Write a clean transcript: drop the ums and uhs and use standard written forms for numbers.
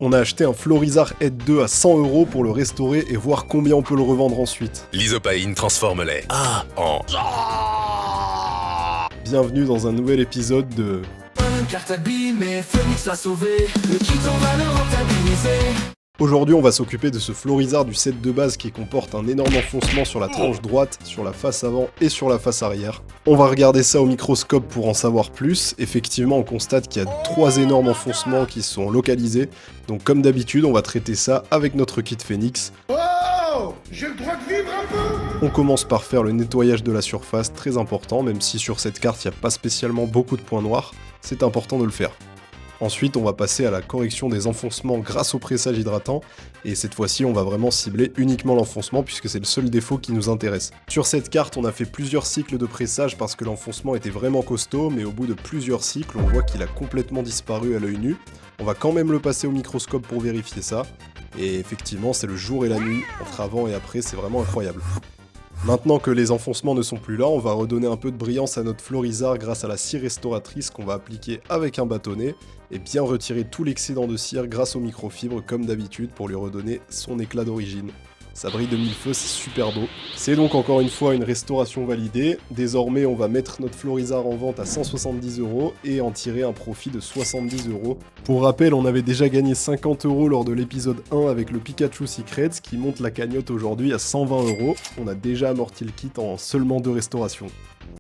On a acheté un Florizard Head 2 à 100 € pour le restaurer et voir combien on peut le revendre ensuite. L'isopaïne transforme les A en... Bienvenue dans un nouvel épisode de... Carte abîmée, Phoenix l'a sauvé, le kit on va le rentabiliser. Aujourd'hui, on va s'occuper de ce Florizard du set de base qui comporte un énorme enfoncement sur la tranche droite, sur la face avant et sur la face arrière. On va regarder ça au microscope pour en savoir plus. Effectivement, on constate qu'il y a 3 énormes enfoncements qui sont localisés. Donc comme d'habitude, on va traiter ça avec notre kit Phoenix. Oh, j'ai le droit de vivre un peu. On commence par faire le nettoyage de la surface, très important, même si sur cette carte il n'y a pas spécialement beaucoup de points noirs, c'est important de le faire. Ensuite, on va passer à la correction des enfoncements grâce au pressage hydratant, et cette fois-ci, on va vraiment cibler uniquement l'enfoncement puisque c'est le seul défaut qui nous intéresse. Sur cette carte, on a fait plusieurs cycles de pressage parce que l'enfoncement était vraiment costaud, mais au bout de plusieurs cycles, on voit qu'il a complètement disparu à l'œil nu. On va quand même le passer au microscope pour vérifier ça, et effectivement, c'est le jour et la nuit, entre avant et après, c'est vraiment incroyable. Maintenant que les enfoncements ne sont plus là, on va redonner un peu de brillance à notre Florizard grâce à la cire restauratrice qu'on va appliquer avec un bâtonnet et bien retirer tout l'excédent de cire grâce aux microfibres comme d'habitude pour lui redonner son éclat d'origine. Ça brille de mille feux, c'est super beau. C'est donc encore une fois une restauration validée. Désormais, on va mettre notre Florizard en vente à 170 € et en tirer un profit de 70 €. Pour rappel, on avait déjà gagné 50 € lors de l'épisode 1 avec le Pikachu Secrets qui monte la cagnotte aujourd'hui à 120 €. On a déjà amorti le kit en seulement 2 restaurations.